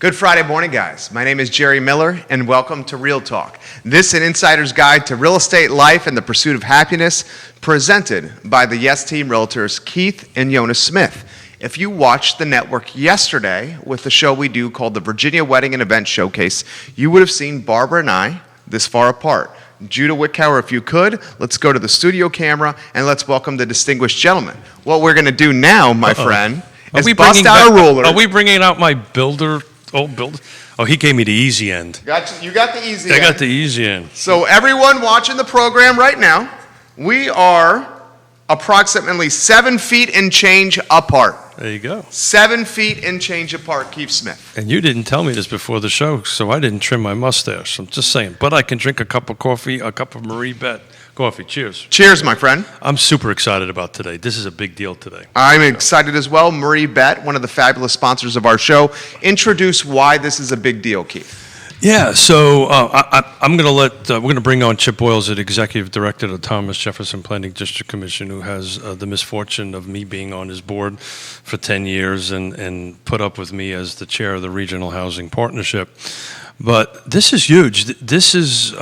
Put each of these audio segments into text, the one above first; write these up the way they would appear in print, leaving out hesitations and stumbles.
Good Friday morning, guys. My name is Jerry Miller, and welcome to Real Talk. This is an insider's guide to real estate life and the pursuit of happiness, presented by the Yes Team Realtors, Keith and Jonas Smith. If you watched the network yesterday with the show we do called the Virginia Wedding and Event Showcase, you would have seen Barbara and I this far apart. Judah Wickower, if you could, let's go to the studio camera and let's welcome the distinguished gentleman. What we're going to do now, my friend, is bust out a ruler. Are we bringing out my builder? Oh, he gave me the easy end. You got the easy end. I got the easy end. So everyone watching the program right now, we are approximately 7 feet and change apart. There you go. 7 feet and change apart, Keith Smith. And you didn't tell me this before the show, so I didn't trim my mustache. I'm just saying. But I can drink a cup of coffee, a cup of Marie Bett coffee. Cheers. Cheers, my friend. I'm super excited about today. This is a big deal today. I'm excited as well. Marie Bett, one of the fabulous sponsors of our show. Introduce why this is a big deal, Keith. Yeah, so I'm going to we're going to bring on Chip Boyles, the Executive Director of the Thomas Jefferson Planning District Commission, who has the misfortune of me being on his board for 10 years and put up with me as the chair of the Regional Housing Partnership. But this is huge. This is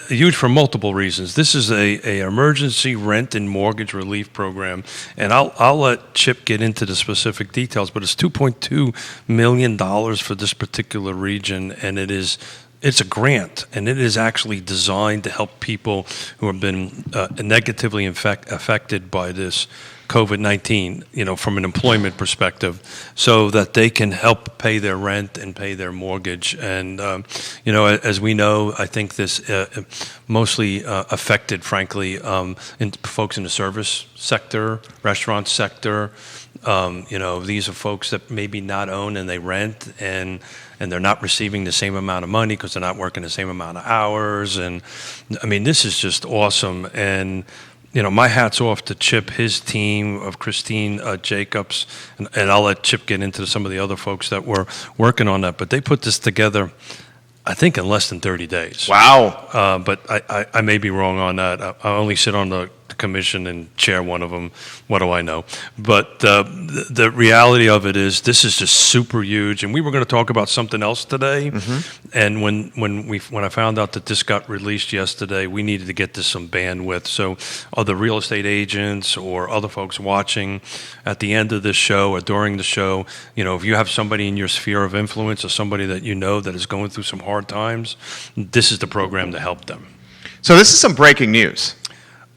huge for multiple reasons. This is a emergency rent and mortgage relief program, and I'll let Chip get into the specific details, but it's $2.2 million for this particular region, and it's a grant, and it is actually designed to help people who have been negatively affected by this COVID-19, from an employment perspective, so that they can help pay their rent and pay their mortgage. And, as we know, I think this mostly affected, frankly, folks in the service sector, restaurant sector. These are folks that maybe not own and they rent, and they're not receiving the same amount of money because they're not working the same amount of hours. And, this is just awesome. And my hat's off to Chip, his team of Christine Jacobs, and I'll let Chip get into some of the other folks that were working on that. But they put this together, I think, in less than 30 days. Wow. But I may be wrong on that. I only sit on the commission and chair one of them. What do I know? But the reality of it is this is just super huge. And we were going to talk about something else today. Mm-hmm. And when I found out that this got released yesterday, we needed to get this some bandwidth. So other real estate agents or other folks watching at the end of this show or during the show, if you have somebody in your sphere of influence or somebody that that is going through some hard times, this is the program to help them. So this is some breaking news.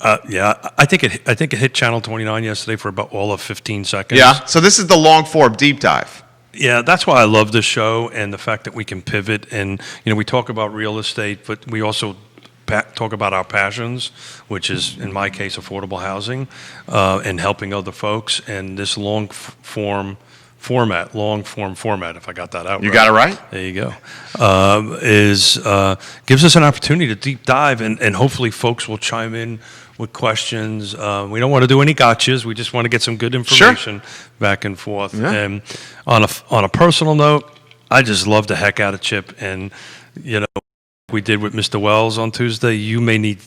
I think it hit Channel 29 yesterday for about all of 15 seconds. Yeah, so this is the long form deep dive. Yeah, that's why I love this show and the fact that we can pivot. And, we talk about real estate, but we also talk about our passions, which is, in my case, affordable housing and helping other folks. And this long form format, if I got that out right. You got it right? There you go. Gives us an opportunity to deep dive, and hopefully folks will chime in with questions. We don't want to do any gotchas. We just want to get some good information back and forth. Yeah. And on a personal note, I just love the heck out of Chip. And, we did with Mr. Wells on Tuesday, you may need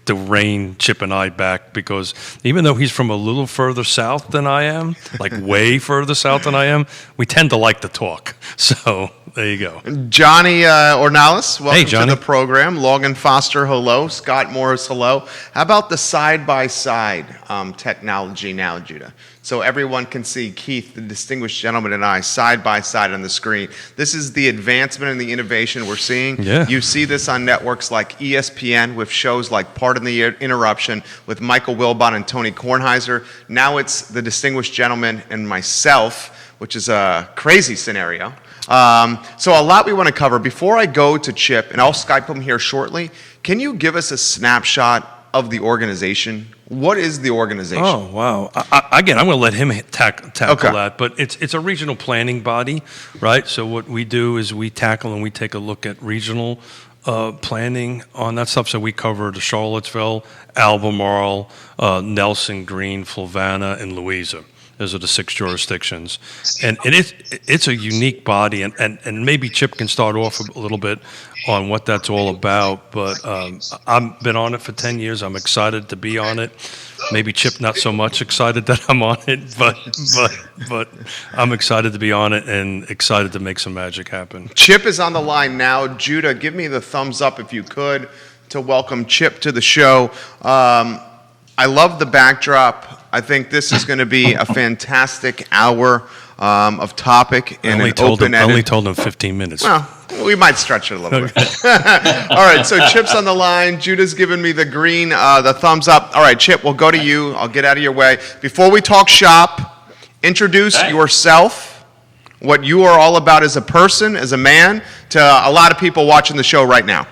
to rein Chip and I back, because even though he's from a little further south than I am, like way further south than I am, we tend to like to talk. So there you go. Johnny Ornalis, welcome Johnny. to the program. Logan Foster, hello. Scott Morris, hello. How about the side-by-side technology now, Judah? So everyone can see Keith, the distinguished gentleman, and I side by side on the screen. This is the advancement and the innovation we're seeing. Yeah. You see this on networks like ESPN with shows like Pardon the Interruption with Michael Wilbon and Tony Kornheiser. Now it's the distinguished gentleman and myself, which is a crazy scenario. So a lot we want to cover. Before I go to Chip, and I'll Skype him here shortly, can you give us a snapshot of the organization? What is the organization? Oh, wow. Again, I'm going to let him tackle that, but it's a regional planning body, right? So what we do is we tackle and we take a look at regional planning on that stuff. So we cover the Charlottesville, Albemarle, Nelson, Greene, Fluvanna, and Louisa. Those are the 6 jurisdictions. And it's a unique body, and maybe Chip can start off a little bit on what that's all about. But I've been on it for 10 years. I'm excited to be on it. Maybe Chip not so much excited that I'm on it, but I'm excited to be on it and excited to make some magic happen. Chip is on the line now. Judah, give me the thumbs up if you could to welcome Chip to the show. I love the backdrop. I think this is going to be a fantastic hour of topic and an open-ended. I only told him 15 minutes. Well, we might stretch it a little bit. All right, so Chip's on the line. Judah's giving me the green, the thumbs up. All right, Chip, we'll go to you. I'll get out of your way. Before we talk shop, introduce yourself, what you are all about as a person, as a man, to a lot of people watching the show right now.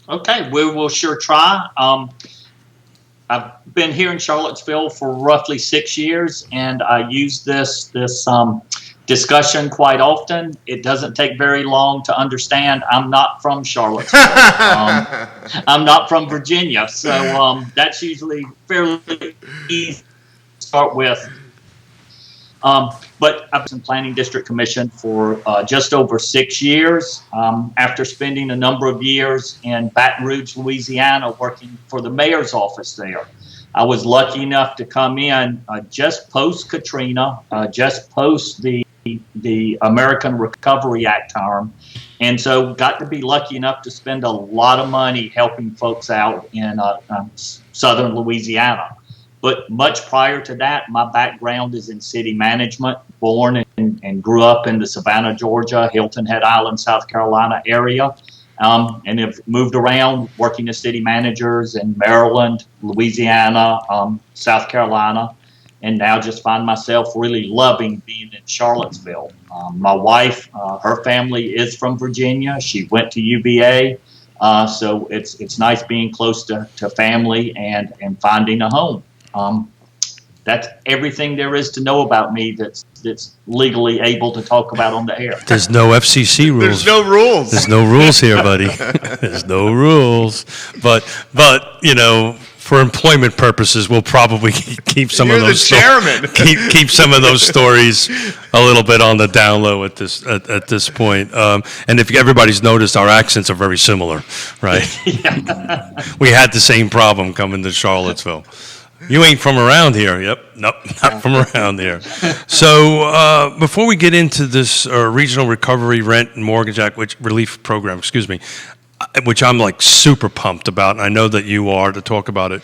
Okay, we will sure try. I've been here in Charlottesville for roughly 6 years, and I use this discussion quite often. It doesn't take very long to understand I'm not from Charlottesville. I'm not from Virginia, so that's usually fairly easy to start with. But I've been in Planning District Commission for just over 6 years, after spending a number of years in Baton Rouge, Louisiana, working for the mayor's office there. I was lucky enough to come in just post-Katrina, just post the American Recovery Act term, and so got to be lucky enough to spend a lot of money helping folks out in southern Louisiana. But much prior to that, my background is in city management, born and grew up in the Savannah, Georgia, Hilton Head Island, South Carolina area, and have moved around working as city managers in Maryland, Louisiana, South Carolina, and now just find myself really loving being in Charlottesville. My wife, her family is from Virginia. She went to UVA, so it's nice being close to family and finding a home. That's everything there is to know about me that's legally able to talk about on the air. There's no FCC rules. There's no rules. There's no rules here, buddy. There's no rules. But for employment purposes, we'll probably keep some of those. You're the chairman. keep some of those stories a little bit on the down low at this point. And if everybody's noticed, our accents are very similar, right? Yeah. We had the same problem coming to Charlottesville. You ain't from around here. Yep. Nope, not from around here. So before we get into this Regional Recovery Rent and Mortgage Act Relief Program, which I'm like super pumped about, and I know that you are, to talk about it.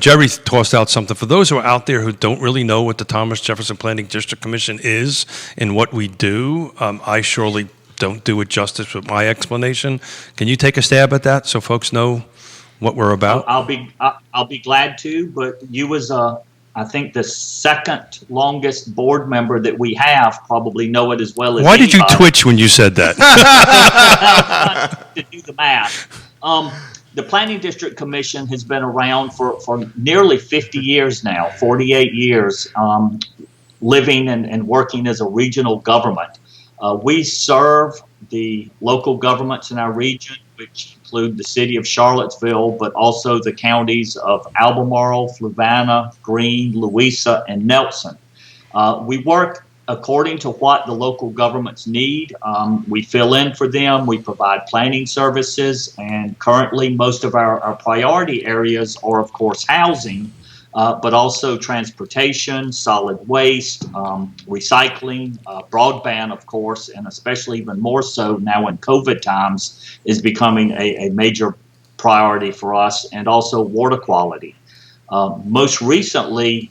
Jerry tossed out something. For those who are out there who don't really know what the Thomas Jefferson Planning District Commission is and what we do, I surely don't do it justice with my explanation. Can you take a stab at that so folks know what we're about? I'll be glad to, but you was I think the second longest board member that we have probably know it as well as Why did you anybody. twitch when you said that? To do the math. The Planning District Commission has been around for nearly 50 years now, 48 years, living and working as a regional government. We serve the local governments in our region, which include the city of Charlottesville, but also the counties of Albemarle, Fluvanna, Greene, Louisa, and Nelson. We work according to what the local governments need. We fill in for them. We provide planning services, and currently most of our priority areas are, of course, housing, but also transportation, solid waste, recycling, broadband, of course, and especially even more so now in COVID times is becoming a major priority for us, and also water quality. Most recently,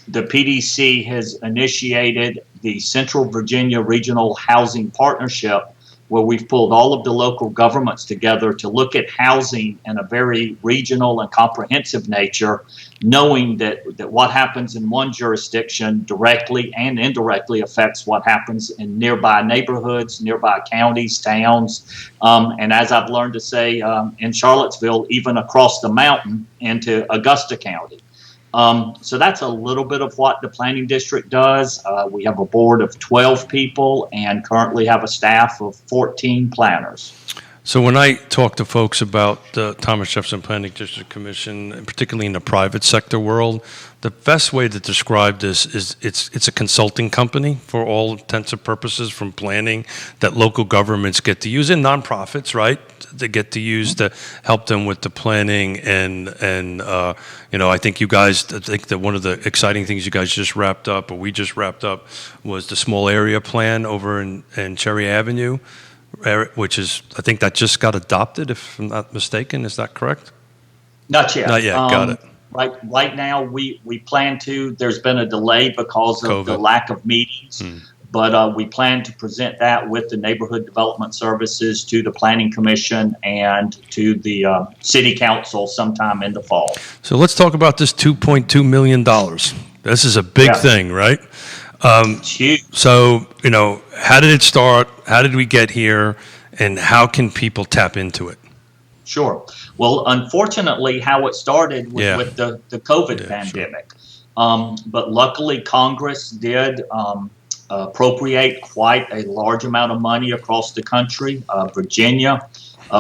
the PDC has initiated the Central Virginia Regional Housing Partnership, where we've pulled all of the local governments together to look at housing in a very regional and comprehensive nature, knowing that what happens in one jurisdiction directly and indirectly affects what happens in nearby neighborhoods, nearby counties, towns, and as I've learned to say in Charlottesville, even across the mountain into Augusta County. So that's a little bit of what the planning district does. We have a board of 12 people and currently have a staff of 14 planners. So when I talk to folks about the Thomas Jefferson Planning District Commission, and particularly in the private sector world, the best way to describe this is it's a consulting company for all intents and purposes, from planning that local governments get to use, and nonprofits, right? They get to use to help them with the planning and I think that one of the exciting things you guys just wrapped up, or we just wrapped up, was the small area plan over in Cherry Avenue, which is, I think that just got adopted, if I'm not mistaken. Is that correct? Not yet. Not yet. Got it. Right now, we plan to. There's been a delay because of COVID. the lack of meetings, but we plan to present that with the Neighborhood Development Services to the Planning Commission and to the City Council sometime in the fall. So let's talk about this $2.2 million. This is a big thing, right? It's huge. So, how did it start? How did we get here? And how can people tap into it? Sure. Well, unfortunately, how it started was with the COVID pandemic. Sure. But luckily, Congress did appropriate quite a large amount of money across the country. Virginia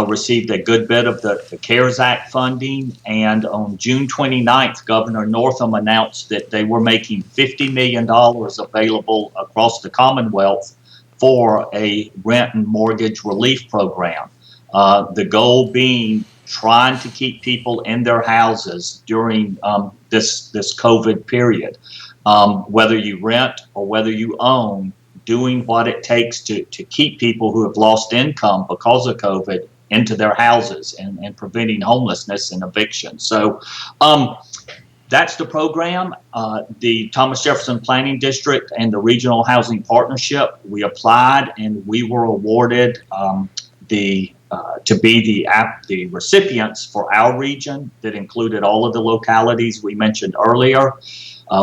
received a good bit of the CARES Act funding. And on June 29th, Governor Northam announced that they were making $50 million available across the Commonwealth for a rent and mortgage relief program. The goal being trying to keep people in their houses during this COVID period. Whether you rent or whether you own, doing what it takes to keep people who have lost income because of COVID into their houses and preventing homelessness and eviction. So that's the program. The Thomas Jefferson Planning District and the Regional Housing Partnership, we applied and we were awarded to be the recipients for our region that included all of the localities we mentioned earlier.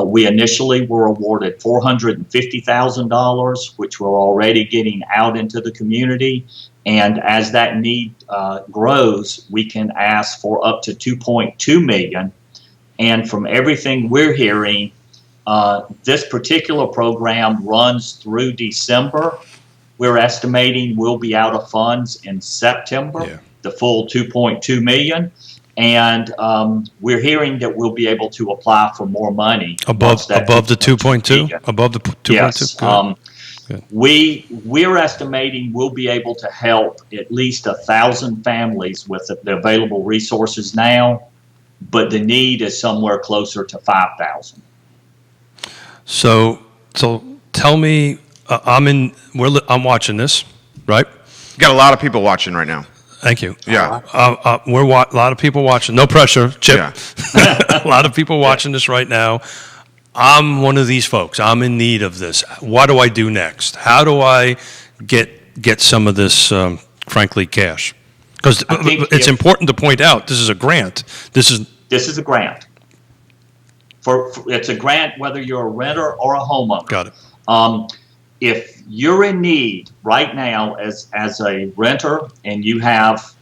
We initially were awarded $450,000, which we're already getting out into the community. And as that need grows, we can ask for up to $2.2 million. And from everything we're hearing, this particular program runs through December. We're estimating we'll be out of funds in September, the full $2.2 million. And we're hearing that we'll be able to apply for more money. Above the 2.2? Above the 2.2? Yes. We're estimating we'll be able to help at least 1,000 families with the available resources now, but the need is somewhere closer to 5,000. So tell me, I'm watching this, right? You got a lot of people watching right now. Thank you. Yeah. A lot of people watching. No pressure, Chip. Yeah. A lot of people watching this right now. I'm one of these folks. I'm in need of this. What do I do next? How do I get some of this, frankly, cash? Because it's important to point out this is a grant. This is a grant. It's a grant whether you're a renter or a homeowner. Got it. If you're in need right now as a renter and you have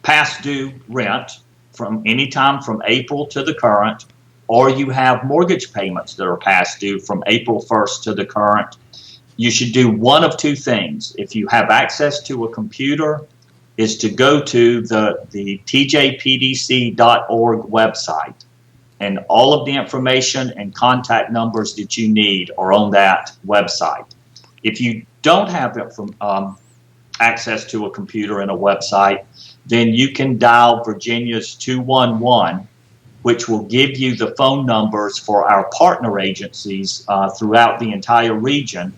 past due rent from any time from April to the current, or you have mortgage payments that are past due from April 1st to the current, you should do one of two things. If you have access to a computer, is to go to the tjpdc.org website. And all of the information and contact numbers that you need are on that website. If you don't have access to a computer and a website, then you can dial Virginia's 211, which will give you the phone numbers for our partner agencies throughout the entire region.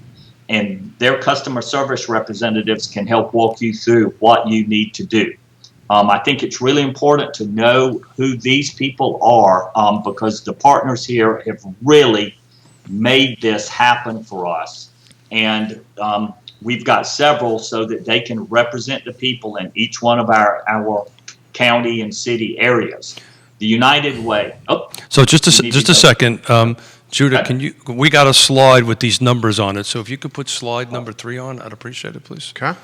And their customer service representatives can help walk you through what you need to do. I think it's really important to know who these people are because the partners here have really made this happen for us. And we've got several so that they can represent the people in each one of our county and city areas. The United Way. So just a second, Judah, we got a slide with these numbers on it. So if you could put slide number 3 on, I'd appreciate it, please. Okay.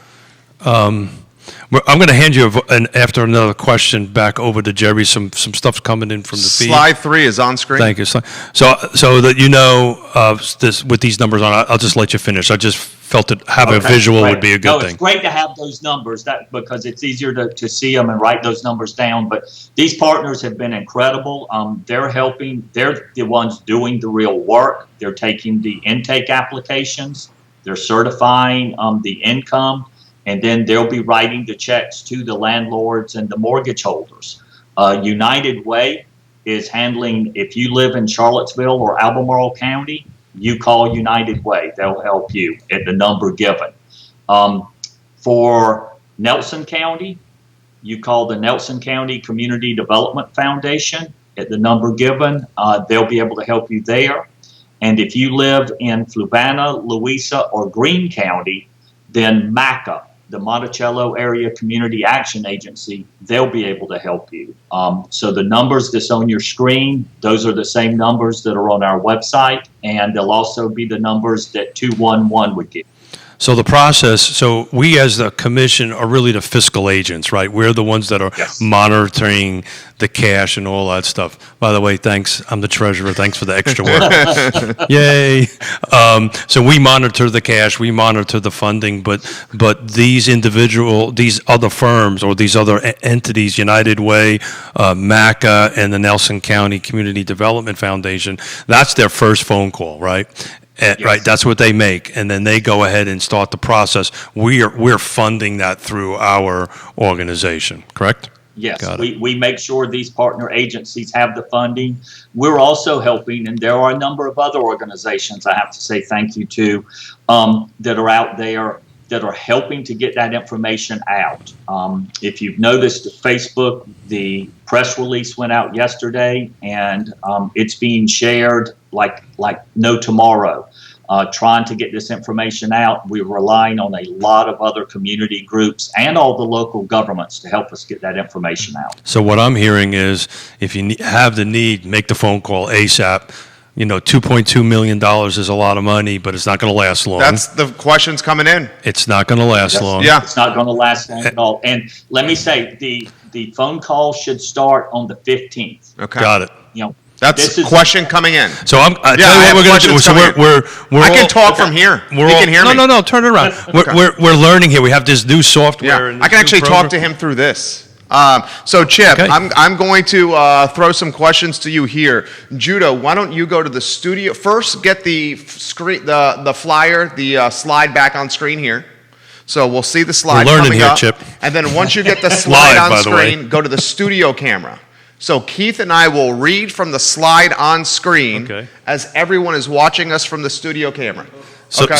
Well, I'm going to hand you, after another question, back over to Jerry. Some stuff's coming in from the feed. Slide 3 is on screen. Thank you. So that you know this with these numbers on, I'll just let you finish. I just felt that having a visual would be a good thing. It's great to have those numbers because it's easier to see them and write those numbers down. But these partners have been incredible. They're helping. They're the ones doing the real work. They're taking the intake applications. They're certifying the income. And then they'll be writing the checks to the landlords and the mortgage holders. United Way is handling, if you live in Charlottesville or Albemarle County, you call United Way. They'll help you at the number given. For Nelson County, you call the Nelson County Community Development Foundation at the number given. They'll be able to help you there. And if you live in Fluvanna, Louisa, or Greene County, then MACA, the Monticello Area Community Action Agency, they'll be able to help you. So the numbers that's on your screen, those are the same numbers that are on our website, and they'll also be the numbers that 211 would give. So the process, so we as the commission are really the fiscal agents, right? We're the ones that are monitoring the cash and all that stuff. By the way, thanks. I'm the treasurer. Thanks for the extra work. Yay. So we monitor the cash, we monitor the funding, but these other firms or these other entities, United Way, MACA, and the Nelson County Community Development Foundation, that's their first phone call, right? Yes. Right, that's what they make, and then they go ahead and start the process. We're funding that through our organization, correct? Yes, we make sure these partner agencies have the funding. We're also helping, and there are a number of other organizations I have to say thank you to that are out there that are helping to get that information out. If you've noticed, Facebook, the press release went out yesterday, and it's being shared like no tomorrow. Trying to get this information out. We're relying on a lot of other community groups and all the local governments to help us get that information out. So what I'm hearing is, if you have the need, make the phone call ASAP. You know, $2.2 million is a lot of money, but it's not going to last long. That's the questions coming in. It's not going to last long. Yeah. It's not going to last long at all. And let me say, the phone call should start on the 15th. Okay. Got it. You know, That's a question coming in. So I tell you I what we're going to do. So we're I can all, talk from here. You can hear me. No, turn it around. We're learning here. We have this new software. Yeah, I can actually talk to him through this. So Chip, Okay. I'm going to throw some questions to you here. Judah, why don't you go to the studio first? Get the screen, the flyer, the slide back on screen here. So we'll see the slide. We're learning coming here, up. Chip. And then once you get the slide Live, on by the way. screen, go to the studio camera. So Keith and I will read from the slide on screen as everyone is watching us from the studio camera. So Okay?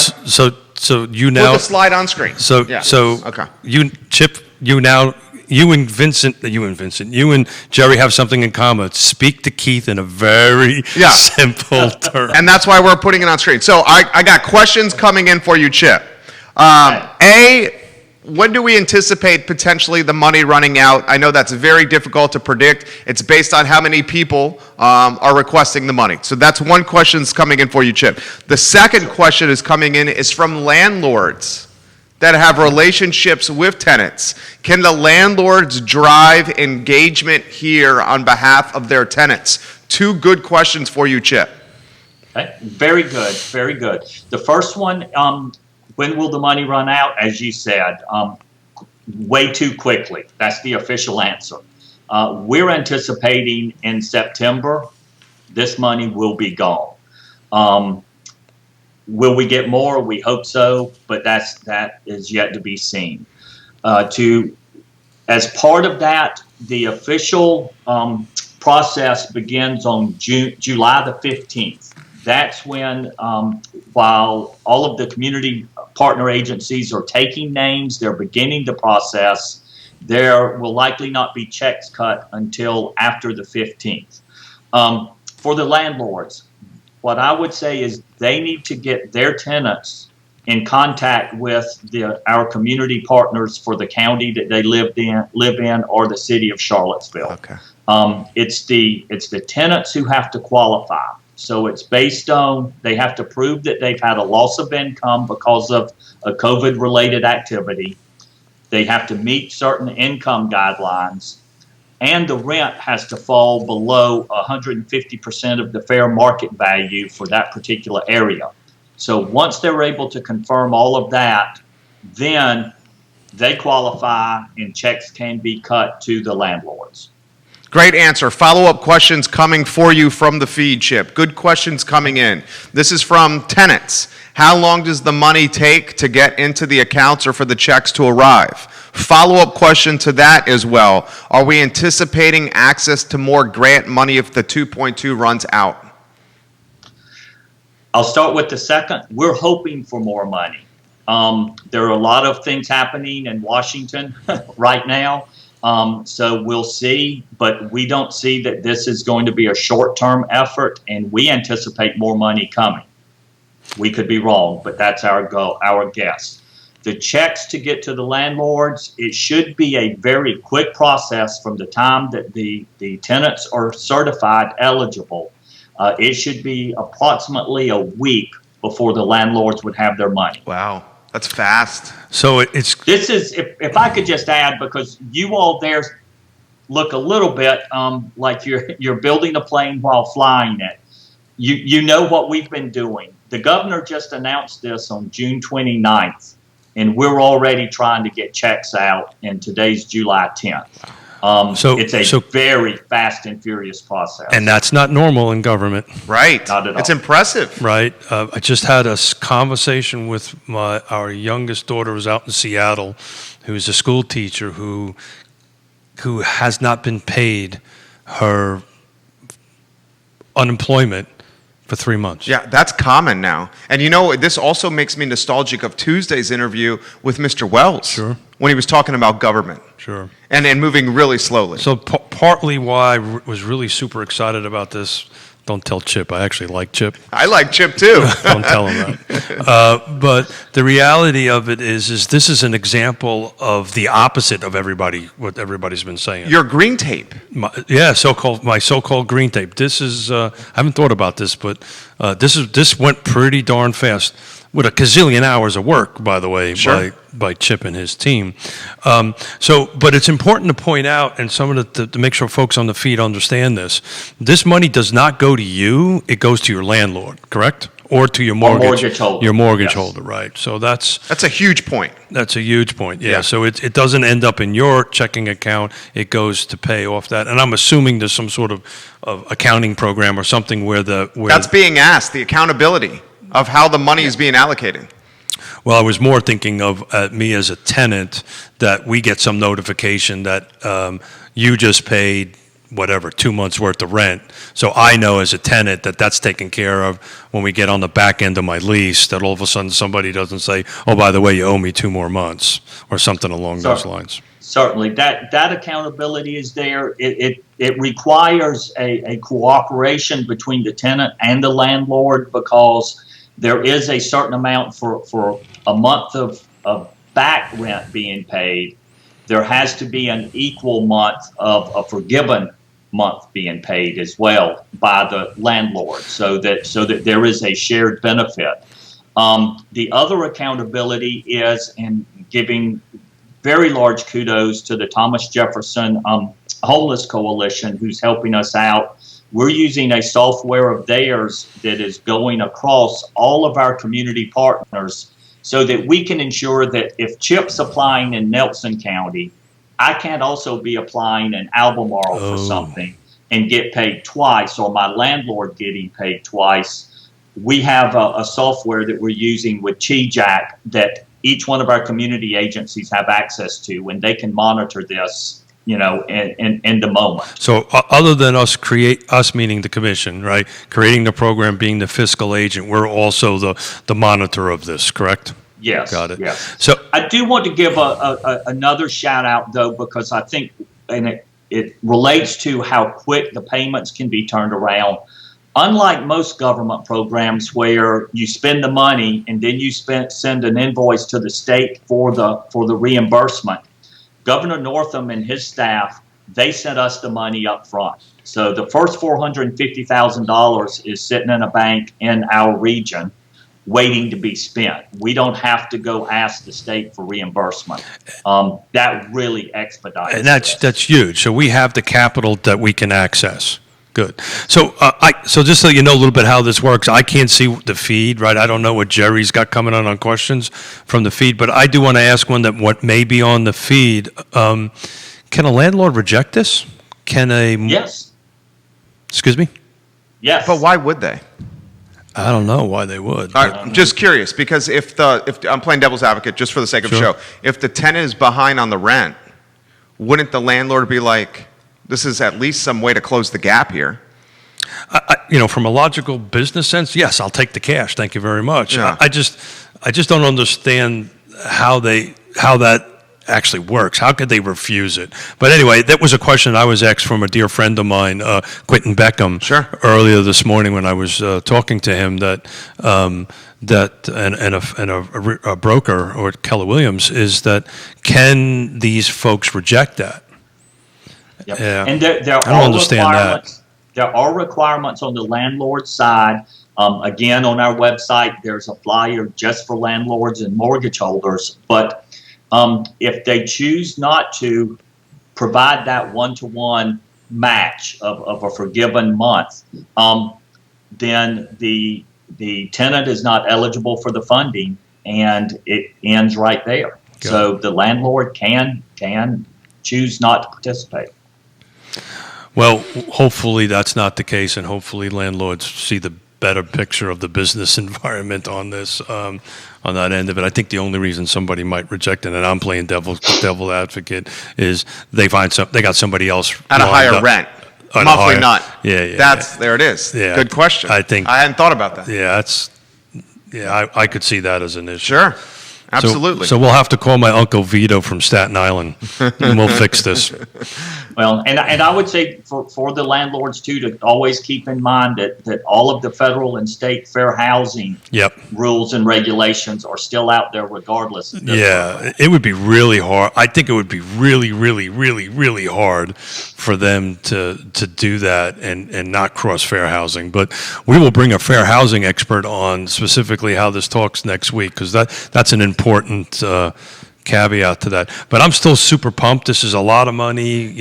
so you now With the slide on screen. So Yeah. so Okay. you Chip, you and Vincent, you and Jerry have something in common. Speak to Keith in a very simple term. And that's why we're putting it on screen. So I got questions coming in for you, Chip. When do we anticipate potentially the money running out? I know that's very difficult to predict. It's based on how many people are requesting the money. So that's one question that's coming in for you, Chip. The second question is coming in is from landlords that have relationships with tenants. Can the landlords drive engagement here on behalf of their tenants? Two good questions for you, Chip. Okay. Very good, very good. The first one, when will the money run out? As you said, way too quickly. That's the official answer. We're anticipating in September, this money will be gone. Will we get more? We hope so, but that is yet to be seen. As part of that, the official process begins on July the 15th. That's when, while all of the community partner agencies are taking names, they're beginning the process, there will likely not be checks cut until after the 15th. For the landlords, what I would say is they need to get their tenants in contact with our community partners for the county that they live in or the city of Charlottesville. Okay. It's the tenants who have to qualify. So it's based on, they have to prove that they've had a loss of income because of a COVID-related activity. They have to meet certain income guidelines, and the rent has to fall below 150% of the fair market value for that particular area. So once they're able to confirm all of that, then they qualify and checks can be cut to the landlords. Great answer. Follow-up questions coming for you from the feed, Chip. Good questions coming in. This is from tenants. How long does the money take to get into the accounts or for the checks to arrive? Follow-up question to that as well. Are we anticipating access to more grant money if the 2.2 runs out? I'll start with the second. We're hoping for more money. There are a lot of things happening in Washington right now. So we'll see, but we don't see that this is going to be a short-term effort, and we anticipate more money coming. We could be wrong, but that's our goal, our guess. The checks to get to the landlords, it should be a very quick process from the time that the tenants are certified eligible. It should be approximately a week before the landlords would have their money. Wow, that's fast. So it's This is, if I could just add, because you all there look a little bit like you're building a plane while flying it. You know what we've been doing. The governor just announced this on June 29th, and we're already trying to get checks out, and today's July 10th. It's a very fast and furious process. and that's not normal in government. Right. Not at all. It's impressive. Right. I just had a conversation with our youngest daughter who's out in Seattle, who's a school teacher who has not been paid her unemployment for 3 months. Yeah, that's common now. And you know, this also makes me nostalgic of Tuesday's interview with Mr. Wells. Sure. When he was talking about government. Sure. And moving really slowly. So partly why I was really super excited about this. Don't tell Chip. I actually like Chip. I like Chip too. Don't tell him that. But the reality of it is this is an example of the opposite of what everybody's been saying. Your green tape. My so-called green tape. This is I haven't thought about this, but this went pretty darn fast with a gazillion hours of work, by the way, Sure. by Chip and his team. But it's important to point out, and to make sure folks on the feed understand this. This money does not go to you; it goes to your landlord, correct? Or to your mortgage holder. Your mortgage Yes. holder, right? So that's a huge point. That's a huge point. Yeah. Yeah. So it doesn't end up in your checking account. It goes to pay off that. And I'm assuming there's some sort of accounting program or something where That's being asked, the accountability of how the money is being allocated. Well, I was more thinking of me as a tenant, that we get some notification that you just paid whatever 2 months worth of rent. So I know as a tenant that that's taken care of when we get on the back end of my lease, that all of a sudden somebody doesn't say, oh, by the way, you owe me 2 more months or something along those lines. Certainly, that accountability is there. It requires a cooperation between the tenant and the landlord, because there is a certain amount for a month of back rent being paid. There has to be an equal month of a forgiven month being paid as well by the landlord, so that there is a shared benefit. The other accountability is in giving very large kudos to the Thomas Jefferson Homeless Coalition, who's helping us out. We're using a software of theirs that is going across all of our community partners, so that we can ensure that if Chip's applying in Nelson County, I can't also be applying in Albemarle for something and get paid twice, or my landlord getting paid twice. We have a software that we're using with CheeJack that each one of our community agencies have access to, and they can monitor this, in the moment. So other than us meaning the commission, right, creating the program, being the fiscal agent, we're also the monitor of this, correct? Yes. Got it. Yes. So I do want to give another shout out, though, because I think, and it relates to how quick the payments can be turned around. Unlike most government programs where you spend the money and then you send an invoice to the state for the reimbursement, Governor Northam and his staff, they sent us the money up front. So the first $450,000 is sitting in a bank in our region. waiting to be spent. We don't have to go ask the state for reimbursement. That really expedites. And that's huge. So we have the capital that we can access. Good. So so just so you know a little bit how this works, I can't see the feed, right? I don't know what Jerry's got coming on questions from the feed, but I do want to ask one that what may be on the feed. Can a landlord reject this? Yes. Excuse me? Yes. But why would they? I don't know why they would. All right, I'm just curious, because if I'm playing devil's advocate just for the sake of Sure. show, if the tenant is behind on the rent, wouldn't the landlord be like, this is at least some way to close the gap here? From a logical business sense, yes, I'll take the cash. Thank you very much. Yeah. I just don't understand how that actually works. How could they refuse it? But anyway, that was a question I was asked from a dear friend of mine, Quentin Beckham, Sure. earlier this morning when I was talking to him that a broker or Keller Williams is that can these folks reject that? Yep. Yeah. And there I don't are understand requirements. There are requirements on the landlord side. Again, on our website, there's a flyer just for landlords and mortgage holders. But if they choose not to provide that one-to-one match of a forgiven month, then the tenant is not eligible for the funding, and it ends right there. Got So the landlord can choose not to participate. Well, hopefully that's not the case, and hopefully landlords see the better picture of the business environment on this, on that end of it. I think the only reason somebody might reject it, and I'm playing devil advocate, is they got somebody else At a lined higher up. rent. At a Monthly higher- not. Yeah. There it is. Yeah. Good question. I think- I hadn't thought about that. I could see that as an issue. Sure. Absolutely. So we'll have to call my Uncle Vito from Staten Island, and we'll fix this. Well, and I would say for the landlords too, to always keep in mind that all of the federal and state fair housing Yep. rules and regulations are still out there regardless of this. Yeah, it would be really hard. I think it would be really, really, really, really hard for them to do that and not cross fair housing. But we will bring a fair housing expert on specifically how this talks next week, because that's an important caveat to that. But I'm still super pumped. This is a lot of money.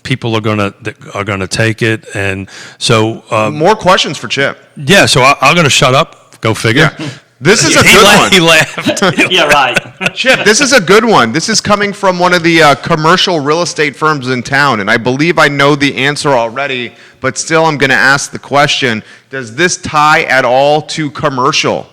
People are gonna take it, and so More questions for Chip. yeah. So I'm gonna shut up. Go figure. Yeah. This is a good one. He laughed. Yeah, right. Chip, this is a good one. This is coming from one of the commercial real estate firms in town, and I believe I know the answer already, but still I'm going to ask the question, does this tie at all to commercial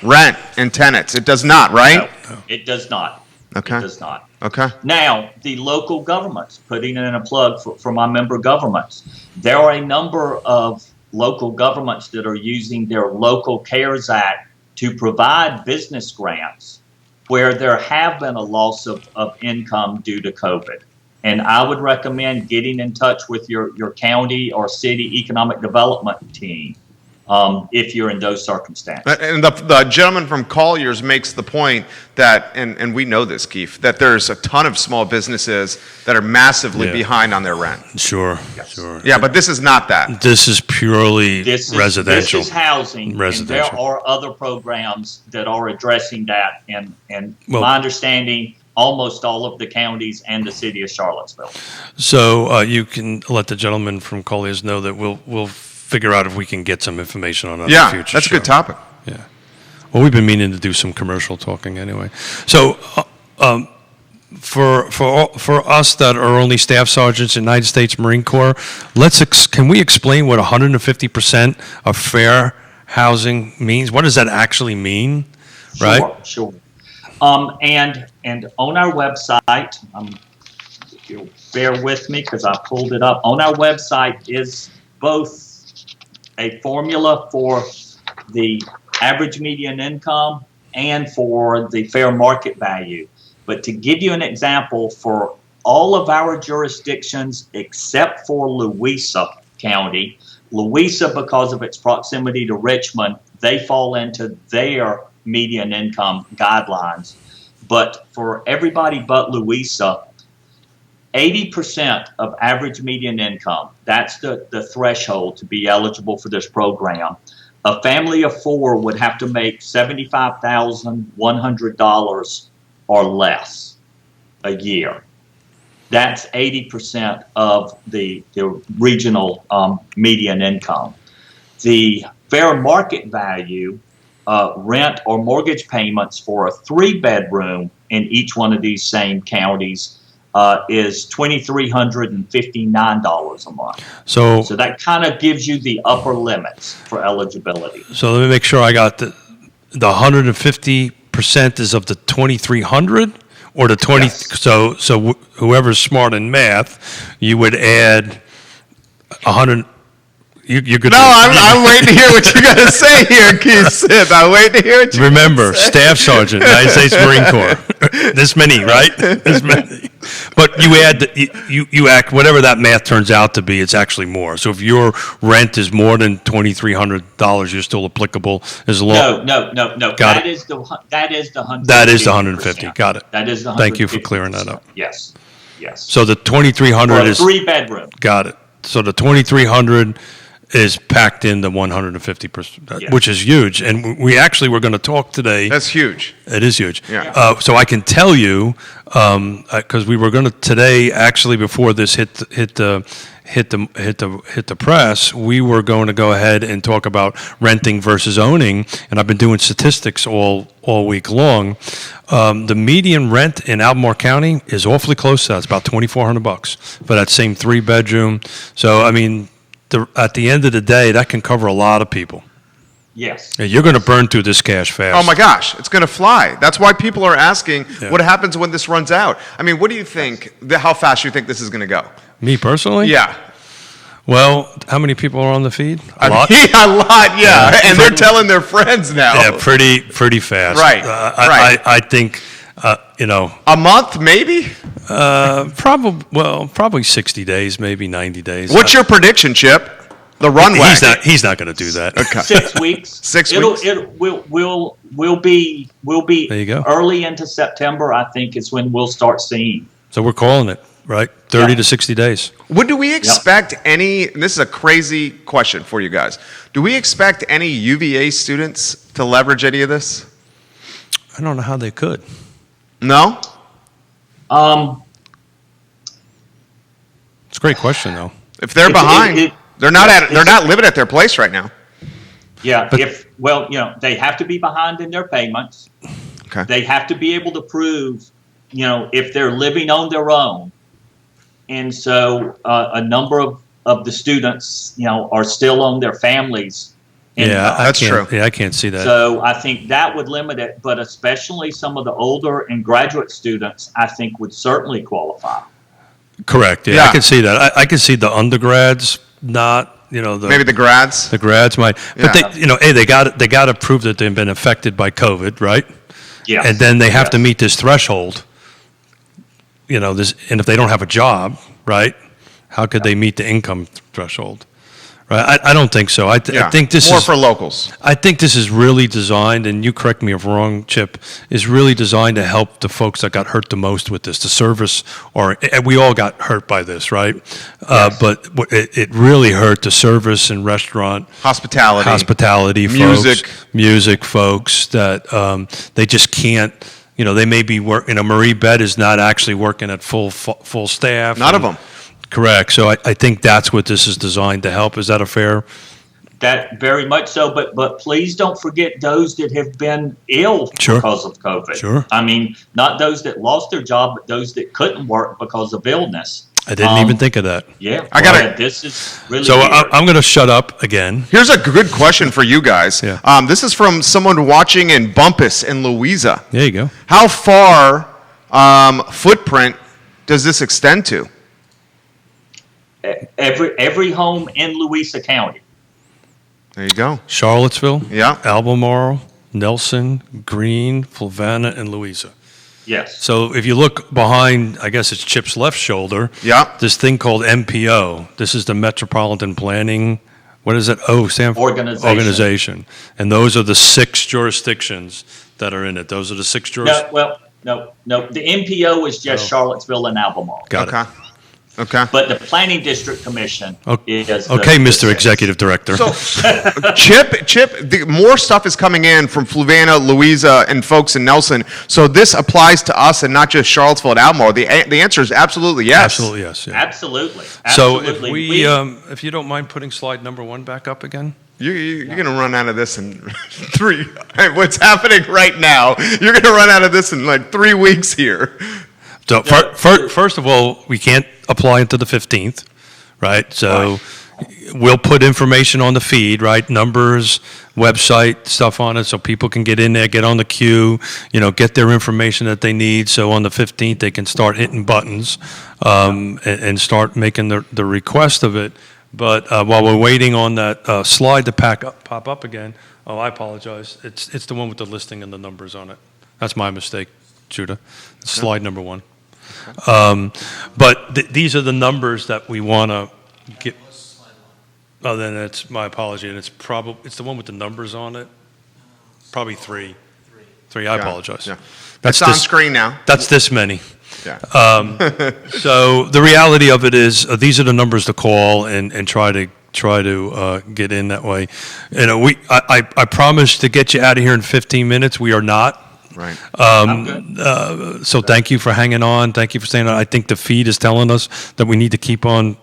rent and tenants? It does not, right? No, it does not. Okay. It does not. Okay. Now, the local governments, putting in a plug for my member governments, there are a number of local governments that are using their Local CARES Act to provide business grants where there have been a loss of income due to COVID. And I would recommend getting in touch with your county or city economic development team if you're in those circumstances. And the gentleman from Colliers makes the point that, and we know this, Keith, that there's a ton of small businesses that are massively Yeah. behind on their rent. Sure. Yeah, but this is not that. This is purely residential. This is housing. Residential. And there are other programs that are addressing that. And Well- my understanding, almost all of the counties and the city of Charlottesville. So you can let the gentleman from Colliers know that we'll figure out if we can get some information on that in the Yeah, future. that's a good topic. Yeah. Well, we've been meaning to do some commercial talking anyway. So for us that are only staff sergeants in the United States Marine Corps, can we explain what 150% of fair housing means? What does that actually mean? Right? Sure. And on our website, if you'll bear with me because I pulled it up, on our website is both a formula for the average median income and for the fair market value. But to give you an example, for all of our jurisdictions except for Louisa County, Louisa, because of its proximity to Richmond, they fall into their median income guidelines. But for everybody but Louisa, 80% of average median income, that's the threshold to be eligible for this program. A family of four would have to make $75,100 or less a year. That's 80% of the regional median income. The fair market value rent or mortgage payments for a 3-bedroom in each one of these same counties is $2,359 a month. So that kind of gives you the upper limits for eligibility. So let me make sure I got the 150% is of the 2,300 or the 20. Yes. So whoever's smart in math, you would add 100. You're good. No, I'm waiting to hear what you got to say here, Keith Smith. I'm waiting to hear what you Remember, Staff Sergeant, United States Marine Corps. This many, right? This many. But you add, you act, whatever that math turns out to be, it's actually more. So if your rent is more than $2,300, you're still applicable as long. No. Got That it. is the 150. That is the 150. Got it. That is the 150%. Thank you for clearing that up. Yes. So the 2,300 is 3-bedroom. Got it. So the 2,300 is packed in the 150%, Yes. which is huge. And we actually were going to talk today. That's huge. It is huge. Yeah. So I can tell you, because we were going to today, actually before this hit the press, we were going to go ahead and talk about renting versus owning. And I've been doing statistics all week long. The median rent in Albemarle County is awfully close to that. It's about $2,400 for that same 3-bedroom. So I mean, at the end of the day, that can cover a lot of people. Yes. Yeah, you're going to burn through this cash fast. Oh my gosh, it's going to fly. That's why people are asking what happens when this runs out. I mean, what do you think, how fast you think this is going to go? Me personally? Yeah. Well, how many people are on the feed? A lot? A lot, yeah. And they're telling their friends now. Yeah, pretty fast. Right, right. I think, a month, maybe? probably 60 days, maybe 90 days. What's your prediction, Chip? The runway. He's not going to do that. Okay. 6 weeks. 6 weeks. We'll be There you go. early into September. I think is when we'll start seeing. So we're calling it, right? 30 to 60 days. Would do we expect any, and this is a crazy question for you guys, do we expect any UVA students to leverage any of this? I don't know how they could. No? It's a great question, though. If they're behind, they're not living at their place right now. Yeah, they have to be behind in their payments. Okay. They have to be able to prove, if they're living on their own. And so a number of the students, are still on their families. That's true. Yeah, I can't see that. So I think that would limit it, but especially some of the older and graduate students, I think would certainly qualify. Correct. Yeah, I can see that. I can see the undergrads not. Maybe the grads. The grads might, but they got to prove that they've been affected by COVID, right? Yeah. And then they have to meet this threshold. And if they don't have a job, right? How could they meet the income threshold? Right? I don't think so. I think this more is for locals. I think this is really designed, and you correct me if wrong, Chip, is really designed to help the folks that got hurt the most with this, the service, and we all got hurt by this, right? Yes. But it really hurt the service and restaurant, hospitality music folks that they just can't. They may be working. Marie Bed is not actually working at full staff. None of them. Correct. So I think that's what this is designed to help. Is that a fair? That very much so, but please don't forget those that have been ill because of COVID. Sure. I mean, not those that lost their job, but those that couldn't work because of illness. I didn't even think of that. Yeah. This is really So weird. I'm going to shut up again. Here's a good question for you guys. Yeah. This is from someone watching in Bumpus in Louisa. There you go. How far footprint does this extend to? Every home in Louisa County. There you go. Charlottesville, Yeah. Albemarle, Nelson, Greene, Fluvanna, and Louisa. Yes. So if you look behind, I guess it's Chip's left shoulder, this thing called MPO. This is the Metropolitan Planning, what is it? Organization. And those are the 6 jurisdictions that are in it. Those are the 6 jurisdictions. No. The MPO is just Charlottesville and Albemarle. Got it. Okay. But the Planning District Commission is Okay, Mr. Executive Director. So, Chip, more stuff is coming in from Fluvanna, Louisa, and folks in Nelson. So this applies to us and not just Charlottesville and Albemarle. The answer is absolutely yes. Absolutely, yes. Yeah. Absolutely. So if if you don't mind putting slide number 1 back up again. You're going to run out of this in 3. What's happening right now? You're going to run out of this in like 3 weeks here. So first of all, we can't apply until the 15th, right? So we'll put information on the feed, right? Numbers, website, stuff on it, so people can get in there, get on the queue, get their information that they need. So on the 15th, they can start hitting buttons and start making the request of it. But while we're waiting on that slide to pop up again, I apologize. It's the one with the listing and the numbers on it. That's my mistake, Judah. It's slide number 1. But these are the numbers that we want to get. Oh, then it's my apology, and it's the one with the numbers on it. Probably 3. 3. I apologize. Yeah. That's on screen now. That's this many. Yeah. So the reality of it is, these are the numbers to call and try to get in that way. I promised to get you out of here in 15 minutes. We are not. Right. So thank you for hanging on. Thank you for staying on. I think the feed is telling us that we need to keep on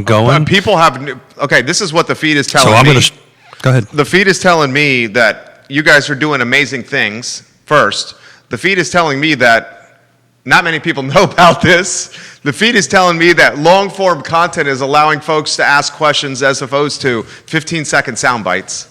going. People have okay. This is what the feed is telling me. So I'm going to go ahead. The feed is telling me that you guys are doing amazing things. First, the feed is telling me that not many people know about this. The feed is telling me that long-form content is allowing folks to ask questions as opposed to 15-second sound bites.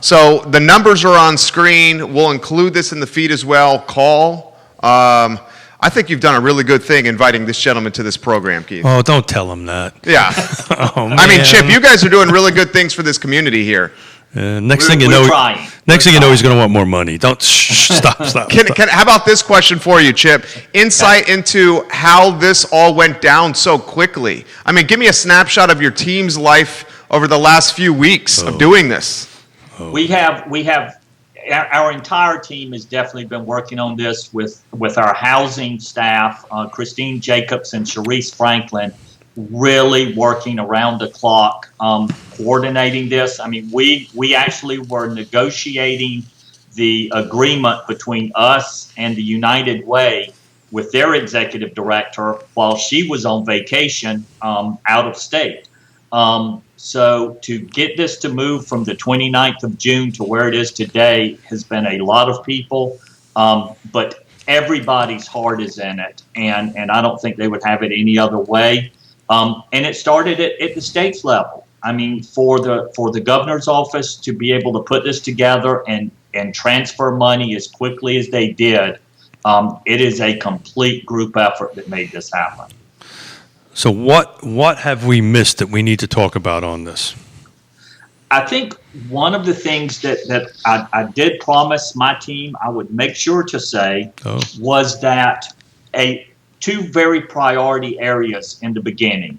So the numbers are on screen. We'll include this in the feed as well. Call. I think you've done a really good thing inviting this gentleman to this program, Keith. Oh, don't tell him that. Yeah. I mean, Chip, you guys are doing really good things for this community here. Next thing you know, he's going to want more money. Don't stop. How about this question for you, Chip? Insight into how this all went down so quickly. I mean, give me a snapshot of your team's life over the last few weeks of doing this. We have our entire team has definitely been working on this with our housing staff, Christine Jacobs and Sharice Franklin, really working around the clock, coordinating this. I mean, we actually were negotiating the agreement between us and the United Way with their executive director while she was on vacation out of state. So to get this to move from the 29th of June to where it is today has been a lot of people, but everybody's heart is in it, and I don't think they would have it any other way. And it started at the state's level. I mean, for the governor's office to be able to put this together and transfer money as quickly as they did, it is a complete group effort that made this happen. So what have we missed that we need to talk about on this? I think one of the things that I did promise my team I would make sure to say was that two very priority areas in the beginning.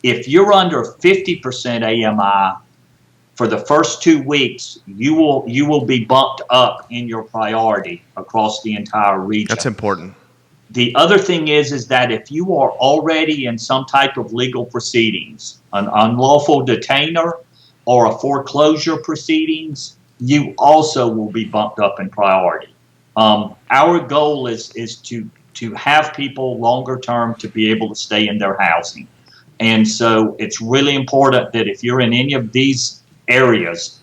If you're under 50% AMI for the first 2 weeks, you will be bumped up in your priority across the entire region. That's important. The other thing is that if you are already in some type of legal proceedings, an unlawful detainer or a foreclosure proceedings, you also will be bumped up in priority. Our goal is to have people longer term to be able to stay in their housing. And so it's really important that if you're in any of these areas,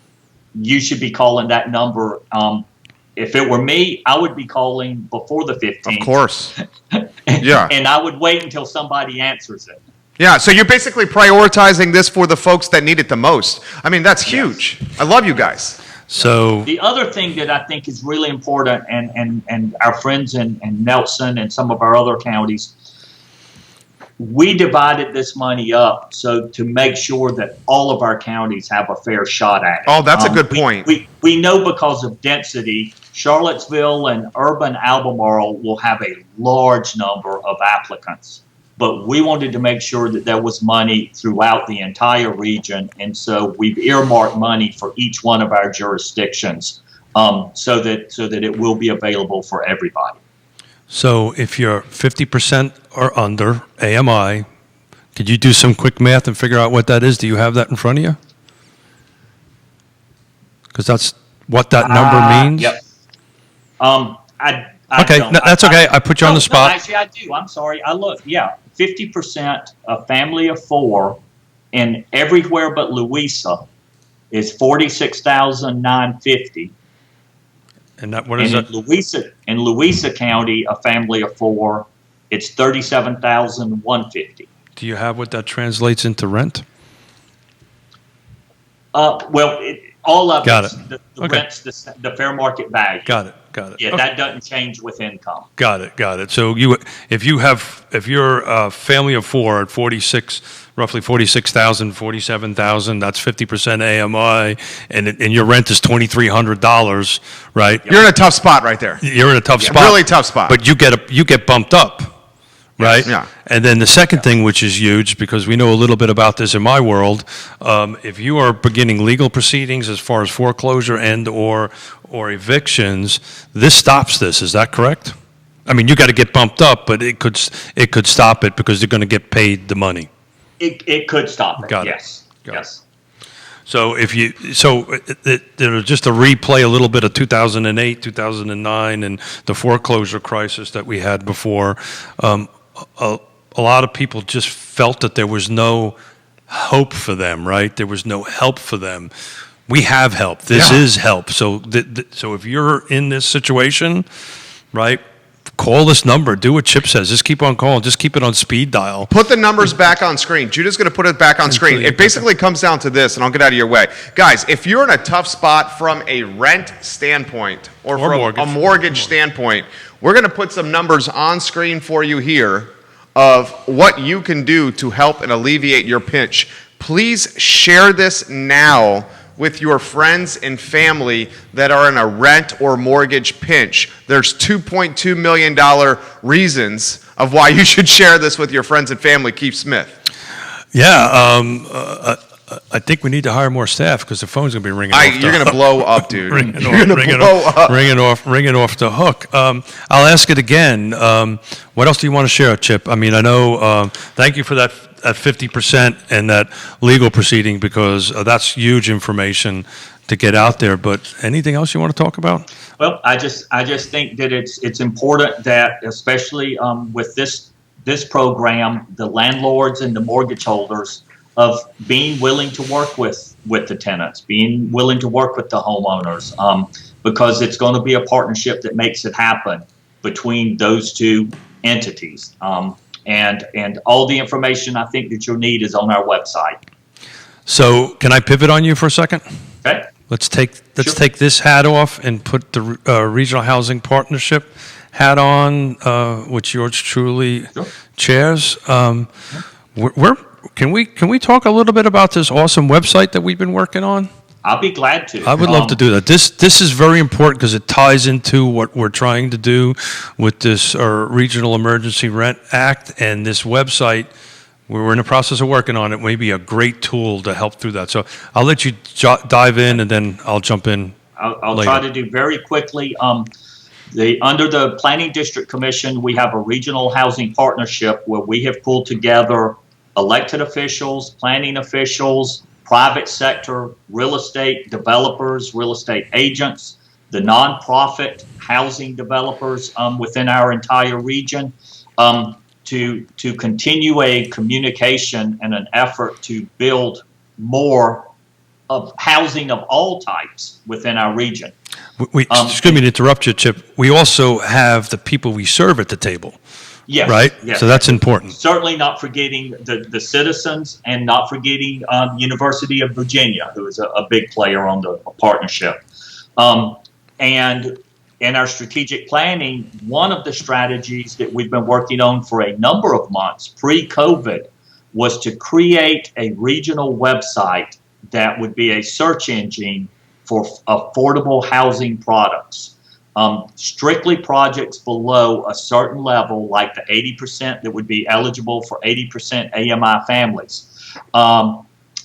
you should be calling that number. If it were me, I would be calling before the 15th. Of course. Yeah. And I would wait until somebody answers it. Yeah, so you're basically prioritizing this for the folks that need it the most. I mean, that's huge. Yes. I love you guys. So the other thing that I think is really important, and our friends in Nelson and some of our other counties, we divided this money up so to make sure that all of our counties have a fair shot at it. Oh, that's a good point. We know because of density, Charlottesville and urban Albemarle will have a large number of applicants. But we wanted to make sure that there was money throughout the entire region, and so we've earmarked money for each one of our jurisdictions, so that it will be available for everybody. So if you're 50% or under AMI, Could you do some quick math and figure out what that is? Do you have that in front of you? Because that's what that number means. Yep. I Okay, don't. no, that's okay. I put you on the spot. No, actually, I do. I'm sorry. I look. Yeah, 50% a family of 4, and everywhere but Louisa is 46,950. And that what is And it? in Louisa County, a family of 4, it's 37,150. Do you have what that translates into rent? Well, all of Got it's it. the Okay. rent's the fair market value. Got it. Yeah, Okay. that doesn't change with income. Got it. So if you're a family of 4 at 46, roughly 46,000, 47,000, that's 50% AMI, and your rent is $2,300, right? You're in a tough spot right there. You're in a tough spot. Really tough spot. But you get bumped up, right? Yeah. And then the second thing, which is huge, because we know a little bit about this in my world, if you are beginning legal proceedings as far as foreclosure and or evictions, this stops this. Is that correct? I mean, you got to get bumped up, but it could stop it because they're going to get paid the money. It could stop it. Got it. Yes. Got Yes. So just to replay a little bit of 2008, 2009, and the foreclosure crisis that we had before, a lot of people just felt that there was no hope for them, right? There was no help for them. We have help. This is help. So so if you're in this situation, right, call this number. Do what Chip says. Just keep on calling. Just keep it on speed dial. Put the numbers back on screen. Judah's going to put it back on screen. It basically comes down to this, and I'll get out of your way. Guys, if you're in a tough spot from a rent standpoint or from a mortgage standpoint, we're going to put some numbers on screen for you here of what you can do to help and alleviate your pinch. Please share this now with your friends and family that are in a rent or mortgage pinch. There's $2.2 million reasons of why you should share this with your friends and family. Keith Smith. Yeah, I think we need to hire more staff because the phone's going to be ringing off. You're going to blow up, dude. Ringing off the hook. I'll ask it again. What else do you want to share, Chip? I mean, I know, thank you for that 50% and that legal proceeding because that's huge information to get out there. But anything else you want to talk about? Well, I just think that it's important that, especially with this program, the landlords and the mortgage holders of being willing to work with the tenants, being willing to work with the homeowners, because it's going to be a partnership that makes it happen between those two entities. And all the information I think that you'll need is on our website. So can I pivot on you for a second? Okay. Let's take this hat off and put the Regional Housing Partnership hat on, which yours truly chairs. Can we talk a little bit about this awesome website that we've been working on? I'll be glad to. I would love to do that. This is very important because it ties into what we're trying to do with this Regional Emergency Rent Act, and this website. We're in the process of working on it. May be a great tool to help through that. So I'll let you dive in, and then I'll jump in. I'll later. try to do very quickly. Under the Planning District Commission, we have a regional housing partnership where we have pulled together elected officials, planning officials, private sector, real estate developers, real estate agents, the nonprofit housing developers within our entire region, to continue a communication and an effort to build more of housing of all types within our region. Excuse me to interrupt you, Chip. We also have the people we serve at the table. Yes, right? Yes. So that's important. Certainly not forgetting the citizens and not forgetting University of Virginia, who is a big player on the partnership. And in our strategic planning, one of the strategies that we've been working on for a number of months pre-COVID was to create a regional website that would be a search engine for affordable housing products. Strictly projects below a certain level, like the 80% that would be eligible for 80% AMI families.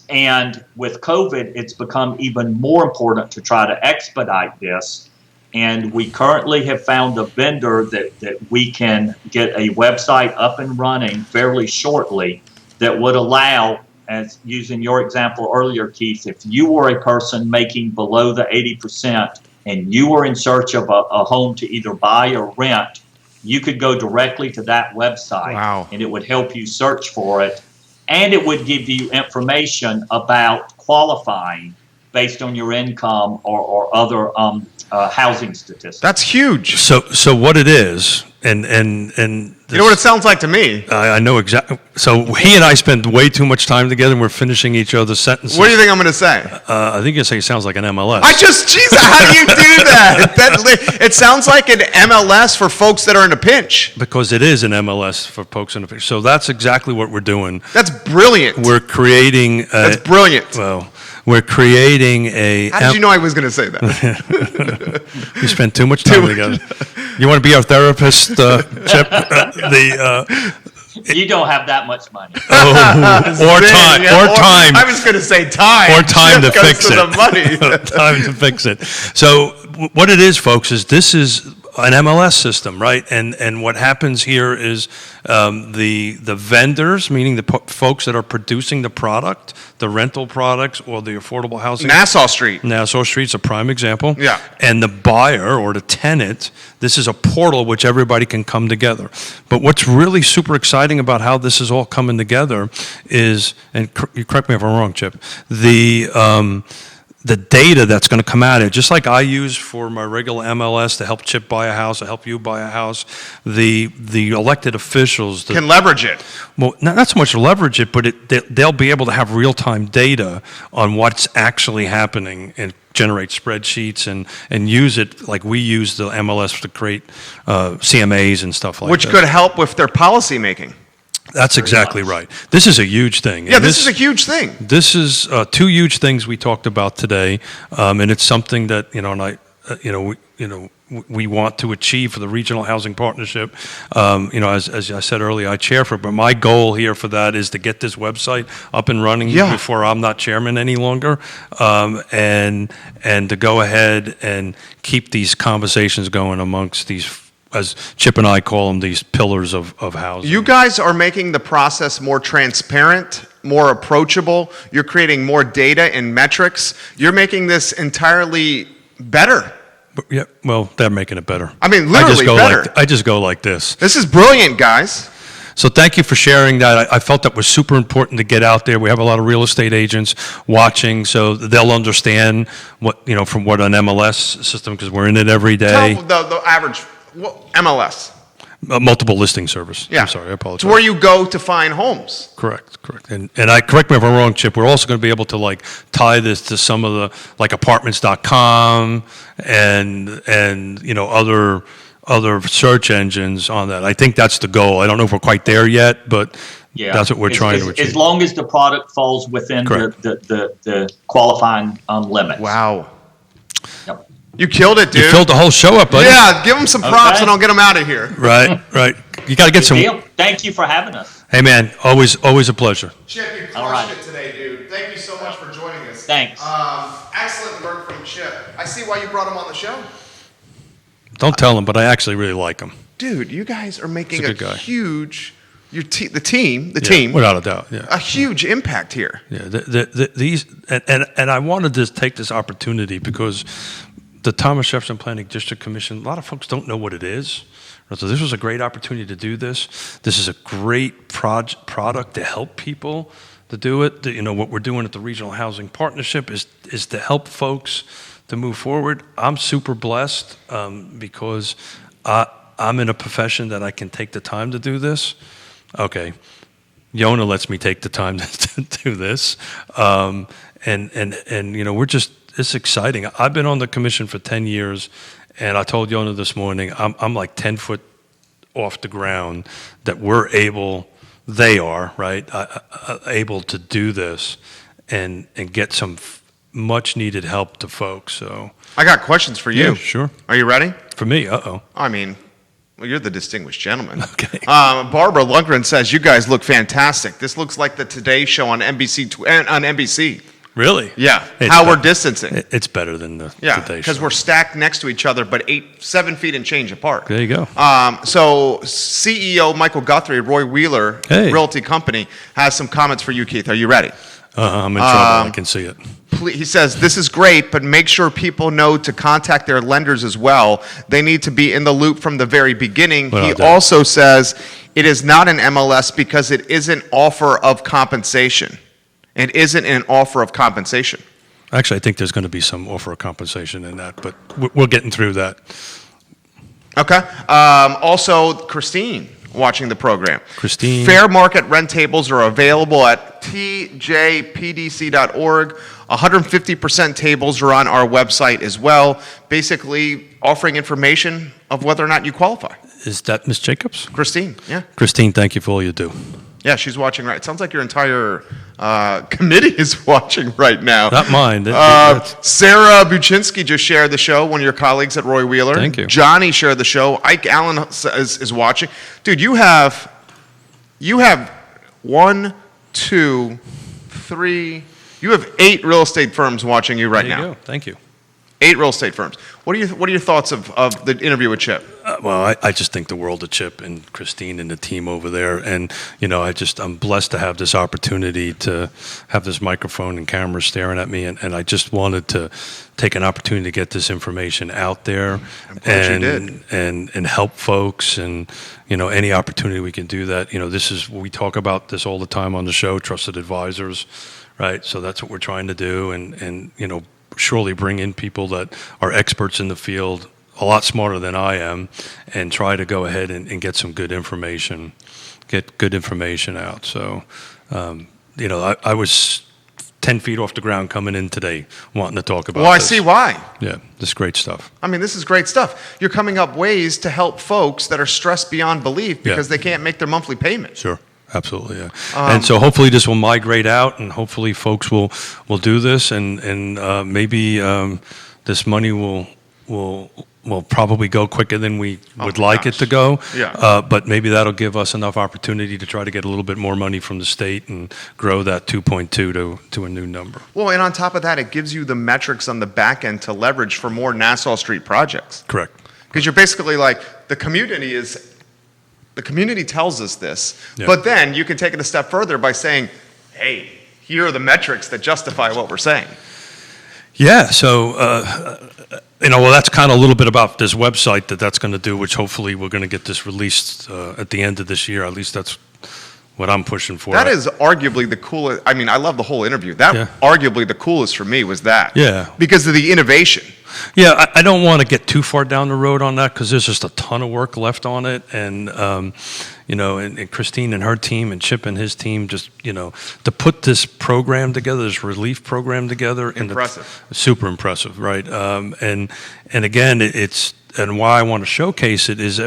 And with COVID, it's become even more important to try to expedite this. And we currently have found a vendor that we can get a website up and running fairly shortly that would allow, as using your example earlier, Keith, if you were a person making below the 80% and you were in search of a home to either buy or rent, you could go directly to that website. Wow. And it would help you search for it. And it would give you information about qualifying based on your income or other housing statistics. That's huge. So what it is, and You know what it sounds like to me? I know exactly. So he and I spend way too much time together, and we're finishing each other's sentences. What do you think I'm going to say? I think you say it sounds like an MLS. Jesus, how do you do that? It sounds like an MLS for folks that are in a pinch. Because it is an MLS for folks in a pinch. So that's exactly what we're doing. That's brilliant. We're creating. That's brilliant. Well, we're creating a. How did you know I was going to say that? We spend too much time together. You want to be our therapist, Chip? You don't have that much money. Or time. I was going to say time. Or time Chip to goes fix to it. The money. Time to fix it. So what it is, folks, is this is an MLS system, right? And what happens here is the vendors, meaning the folks that are producing the product, the rental products or the affordable housing. Nassau Street. Nassau Street's a prime example. Yeah. And the buyer or the tenant, this is a portal which everybody can come together. But what's really super exciting about how this is all coming together is, and you correct me if I'm wrong, Chip, the data that's going to come out of it, just like I use for my regular MLS to help Chip buy a house, to help you buy a house, the elected officials Can leverage it. well, not so much leverage it, but they'll be able to have real-time data on what's actually happening and generate spreadsheets and use it like we use the MLS to create CMAs and stuff like Which that. could help with their policy making. That's exactly right. This is a huge thing. Yeah, this is a huge thing. This is two huge things we talked about today, and it's something that we want to achieve for the Regional Housing Partnership. As I said earlier, I chair for it, but my goal here for that is to get this website up and running before I'm not chairman any longer, and to go ahead and keep these conversations going amongst these, as Chip and I call them, these pillars of housing. You guys are making the process more transparent, more approachable. You're creating more data and metrics. You're making this entirely better. Yeah, well, they're making it better. I mean, literally better. I just go like this. This is brilliant, guys. So thank you for sharing that. I felt that was super important to get out there. We have a lot of real estate agents watching, so they'll understand what, from what an MLS system, because we're in it every day. Tell the average MLS. Multiple listing service. Yeah. I'm sorry, I apologize. It's where you go to find homes. Correct. And I correct me if I'm wrong, Chip. We're also going to be able to tie this to some of the apartments.com and other search engines on that. I think that's the goal. I don't know if we're quite there yet, but that's what we're trying to achieve. As long as the product falls within the qualifying limits. Wow. Yep. You killed it, dude. You filled the whole show up, buddy. Yeah, give them some props and I'll get them out of here. Right. You got to get some. Deal. Thank you for having us. Hey, man, always a pleasure. Chip, you crushed it today, dude. Thank you so much for joining us. Thanks. Excellent work from Chip. I see why you brought him on the show. Don't tell him, but I actually really like him. Dude, you guys are making He's a good guy. huge, the team, without a doubt, yeah, a huge impact here. Yeah, these and I wanted to take this opportunity because the Thomas Jefferson Planning District Commission, a lot of folks don't know what it is. So this was a great opportunity to do this. This is a great product to help people to do it. What we're doing at the Regional Housing Partnership is to help folks to move forward. I'm super blessed because I'm in a profession that I can take the time to do this. Okay, Yona lets me take the time to do this, and we're just. It's exciting. I've been on the commission for 10 years, and I told Yona this morning, I'm like 10 foot off the ground that they are, right, able to do this and get some much needed help to folks. So I got questions for you. Yeah, sure. Are you ready? For me, uh-oh. I mean, well, you're the distinguished gentleman. Okay. Barbara Lundgren says, you guys look fantastic. This looks like the Today Show on NBC. Really? Yeah, It's how we're better. distancing. It's better than the Yeah, Today because Show. we're stacked next to each other, but 7 feet and change apart. There you go. So CEO Michael Guthrie, Roy Wheeler Hey. Realty Company, has some comments for you, Keith. Are you ready? I'm in trouble. I can see it. He says, this is great, but make sure people know to contact their lenders as well. They need to be in the loop from the very beginning. Well, He that- also says it is not an MLS because it isn't offer of compensation. It isn't an offer of compensation. Actually, I think there's going to be some offer of compensation in that, but we're getting through that. Okay. Also, Christine watching the program. Christine. Fair market rent tables are available at tjpdc.org. 150% tables are on our website as well, basically offering information of whether or not you qualify. Is that Ms. Jacobs? Christine, yeah. Christine, thank you for all you do. Yeah, she's watching right. It sounds like your entire committee is watching right now. Not mine. Sarah Buczynski just shared the show, one of your colleagues at Roy Wheeler. Thank you. Johnny shared the show. Ike Allen is watching. Dude, you have 1, 2, 3, you have 8 real estate firms watching you right There you now. go. Thank you. 8 real estate firms. What are your thoughts of the interview with Chip? Well, I just think the world of Chip and Christine and the team over there. And, I'm blessed to have this opportunity to have this microphone and camera staring at me. And I just wanted to take an opportunity to get this information out there glad you did. and help folks. And, any opportunity we can do that. We talk about this all the time on the show, trusted advisors, right? So that's what we're trying to do. And surely bring in people that are experts in the field, a lot smarter than I am, and try to go ahead and get some good information, out. So, I was 10 feet off the ground coming in today wanting to talk about Well, I this. see why. Yeah, this is great stuff. I mean, this is great stuff. You're coming up ways to help folks that are stressed beyond belief because they can't make their monthly payment. Sure. Absolutely, yeah. And so hopefully this will migrate out, and hopefully folks will do this, and maybe this money will probably go quicker than we would like it to go. Yeah. But maybe that'll give us enough opportunity to try to get a little bit more money from the state and grow that 2.2 to a new number. Well, and on top of that, it gives you the metrics on the back end to leverage for more Nassau Street projects. Correct. Because you're basically like, the community tells us this, Yeah. but then you can take it a step further by saying, hey, here are the metrics that justify what we're saying. Yeah, so, that's kind of a little bit about this website that's going to do, which hopefully we're going to get this released at the end of this year. At least that's what I'm pushing for. That is arguably the coolest. I mean, I love the whole interview. That Yeah. arguably the coolest for me was that. Yeah. Because of the innovation. Yeah, I don't want to get too far down the road on that because there's just a ton of work left on it. And, and Christine and her team and Chip and his team just, to put this program together, this relief program together. Impressive. Super impressive, right? And again, and why I want to showcase it is,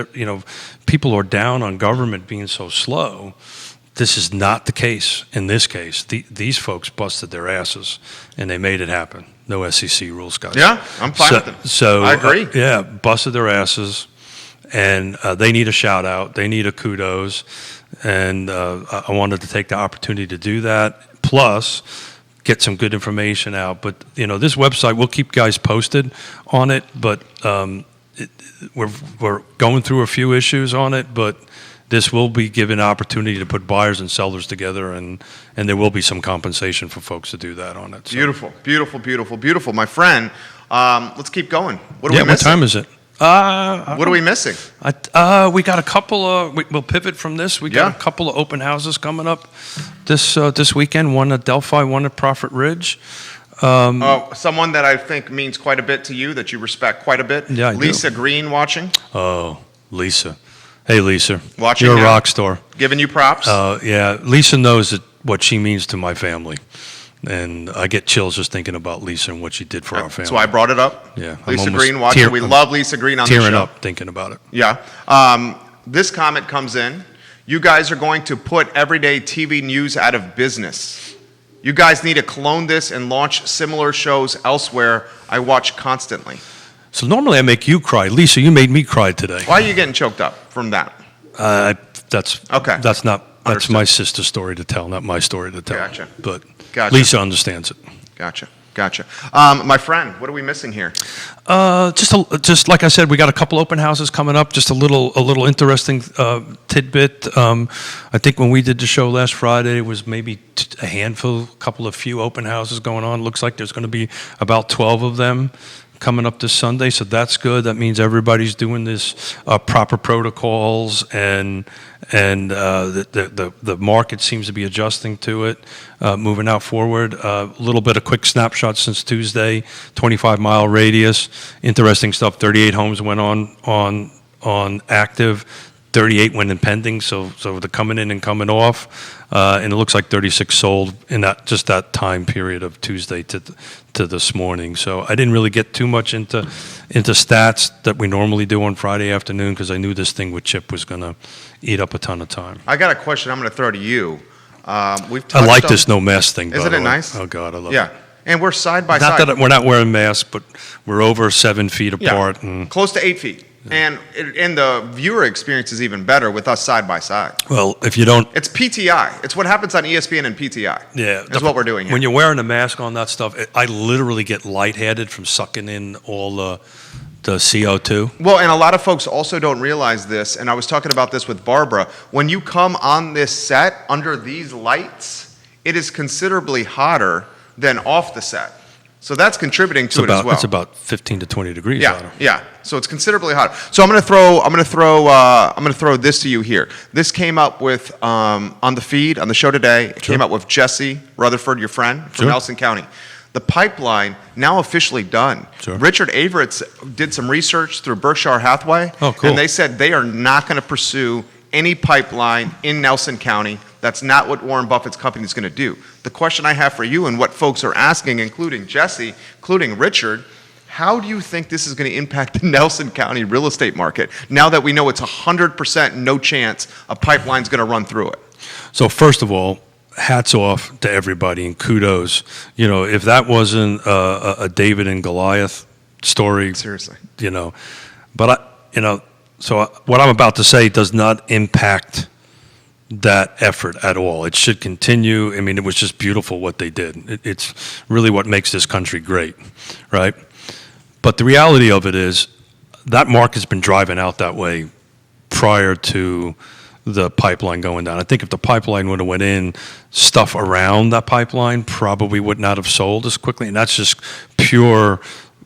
people are down on government being so slow. This is not the case in this case. These folks busted their asses, and they made it happen. No SEC rules, guys. Yeah, I'm fine with them. So I agree. Yeah, busted their asses, and they need a shout out. They need a kudos, and I wanted to take the opportunity to do that. Plus, get some good information out. But this website, we'll keep guys posted on it. But we're going through a few issues on it, but this will be given an opportunity to put buyers and sellers together, and there will be some compensation for folks to do that on it. So. Beautiful, beautiful, beautiful, beautiful. My friend, let's keep going. What are we What missing? time is it? What are we missing? We got a couple of. We'll pivot from this. We got a couple of open houses coming up this weekend. One at Delphi, one at Prophet Ridge. Someone that I think means quite a bit to you, that you respect quite a bit. Yeah, I do. Lisa Green watching. Oh, Lisa. Hey, Lisa. Watching You're a now. rock star. Giving you props. Yeah, Lisa knows what she means to my family. And I get chills just thinking about Lisa and what she did for our family. That's why I brought it up. Yeah, I'm Lisa almost Green watching. We love Lisa Green on the show. tearing up thinking about it. Yeah. This comment comes in. You guys are going to put everyday TV news out of business. You guys need to clone this and launch similar shows elsewhere. I watch constantly. So normally I make you cry. Lisa, you made me cry today. Why are you getting choked up from that? That's Okay. That's Understood. my sister's story to tell, not my story to tell. Gotcha. But Gotcha. Lisa understands it. Gotcha. My friend, what are we missing here? Just like I said, we got a couple open houses coming up. Just a little interesting tidbit. I think when we did the show last Friday, it was maybe a handful, few open houses going on. Looks like there's going to be about 12 of them coming up this Sunday, so that's good. That means everybody's doing this proper protocols, and the market seems to be adjusting to it, moving out forward. A little bit of quick snapshot since Tuesday, 25-mile radius. Interesting stuff. 38 homes went on active. 38 went in pending, so they're coming in and coming off, and it looks like 36 sold in that time period of Tuesday to this morning. So I didn't really get too much into stats that we normally do on Friday afternoon because I knew this thing with Chip was going to eat up a ton of time. I got a question I'm going to throw to you. I like this no mask thing. Isn't it nice? Oh God, I love it. Yeah, and we're side by side. Not that we're not wearing masks, but we're over 7 feet apart. Yeah, and close to 8 feet. And the viewer experience is even better with us side by side. Well, if you don't... It's PTI. It's what happens on ESPN and PTI. Yeah. That's what we're doing here. When you're wearing a mask on that stuff, I literally get lightheaded from sucking in all the CO2. Well, and a lot of folks also don't realize this, and I was talking about this with Barbara. When you come on this set under these lights, it is considerably hotter than off the set. So that's contributing to it as well. It's about 15 to 20 degrees hotter. Yeah. So it's considerably hotter. So I'm going to throw this to you here. This came up with on the feed on the show today. It came up with Jesse Rutherford, your friend from Nelson County. The pipeline now officially done. Sure. Richard Averett's did some research through Berkshire Hathaway. Oh, cool. And they said they are not going to pursue any pipeline in Nelson County. That's not what Warren Buffett's company is going to do. The question I have for you and what folks are asking, including Jesse, including Richard, how do you think this is going to impact the Nelson County real estate market now that we know it's 100% no chance a pipeline's going to run through it? So first of all, hats off to everybody and kudos. You know, if that wasn't a David and Goliath story, seriously, so what I'm about to say does not impact that effort at all. It should continue. I mean, it was just beautiful what they did. It's really what makes this country great, right? But the reality of it is that market's been driving out that way prior to the pipeline going down. I think if the pipeline would have went in, stuff around that pipeline probably would not have sold as quickly. And that's just pure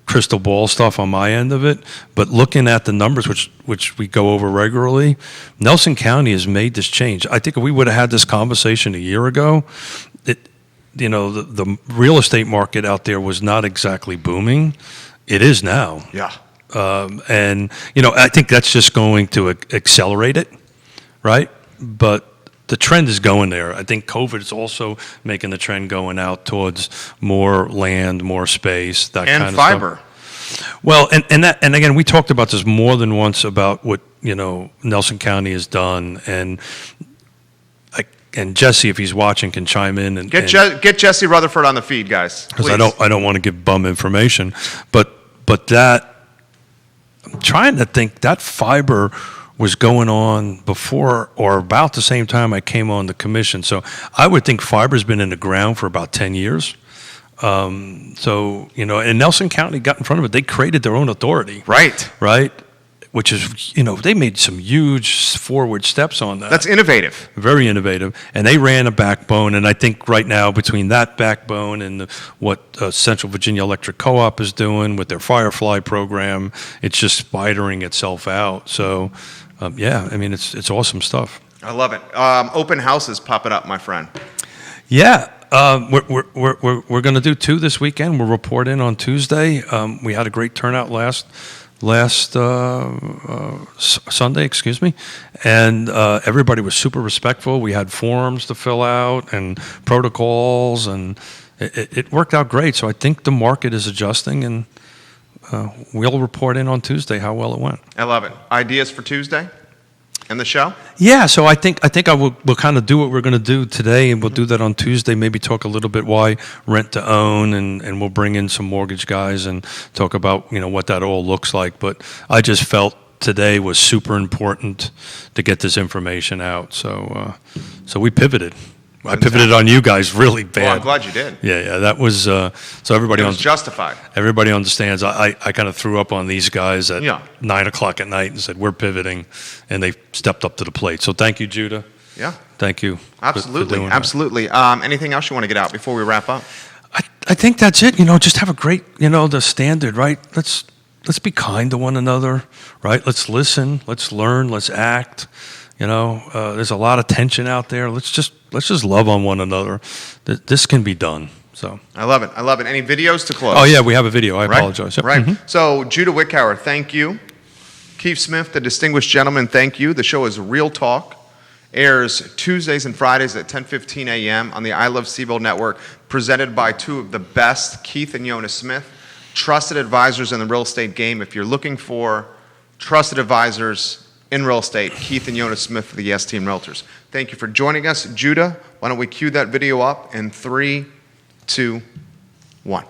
crystal ball stuff on my end of it. But looking at the numbers, which we go over regularly, Nelson County has made this change. I think if we would have had this conversation a year ago, the real estate market out there was not exactly booming. It is now. Yeah. And I think that's just going to accelerate it, right? But the trend is going there. I think COVID is also making the trend going out towards more land, more space, that kind of fiber. Stuff. Well, and again, we talked about this more than once about what Nelson County has done, and Jesse, if he's watching, can chime in and get Jesse Rutherford on the feed, guys. Because I don't want to give bum information, but that I'm trying to think that fiber was going on before or about the same time I came on the commission. So I would think fiber's been in the ground for about 10 years. And Nelson County got in front of it. They created their own authority. Right? Which is, they made some huge forward steps on that. That's innovative. Very innovative. And they ran a backbone. And I think right now between that backbone and what Central Virginia Electric Co-op is doing with their Firefly program, it's just spidering itself out. So, it's awesome stuff. I love it. Open houses popping up, my friend. Yeah. We're going to do 2 this weekend. We'll report in on Tuesday. We had a great turnout last Sunday, and everybody was super respectful. We had forms to fill out and protocols, and it worked out great. So I think the market is adjusting, and we'll report in on Tuesday how well it went. I love it. Ideas for Tuesday and the show? we'll kind of do what we're going to do today, and we'll do that on Tuesday. Maybe talk a little bit why rent to own, and we'll bring in some mortgage guys and talk about what that all looks like. But I just felt today was super important to get this information out. So we pivoted. I pivoted on you guys really bad. Well, I'm glad you did. Yeah, that was so everybody It was justified. everybody understands. I kind of threw up on these guys at Yeah. 9:00 at night and said we're pivoting, and they stepped up to the plate. So thank you, Judah. Yeah, Thank you. absolutely, doing that. absolutely. Anything else you want to get out before we wrap up? I think that's it. Just have a great, the standard, right? Let's be kind to one another, right? Let's listen. Let's learn. Let's act. There's a lot of tension out there. Let's just love on one another. This can be done. So. I love it. I love it. Any videos to close? Oh yeah, we have a video. I Right? apologize. Yep. Right. Mhm. So Judah Wickhauer, thank you. Keith Smith, the distinguished gentleman, thank you. The show is Real Talk. Airs Tuesdays and Fridays at 10:15 a.m. on the I Love CVille Network, presented by two of the best, Keith and Yona Smith, trusted advisors in the real estate game. If you're looking for trusted advisors in real estate, Keith and Yona Smith of the Yes Team Realtors. Thank you for joining us. Judah, why don't we cue that video up in 3, 2, 1.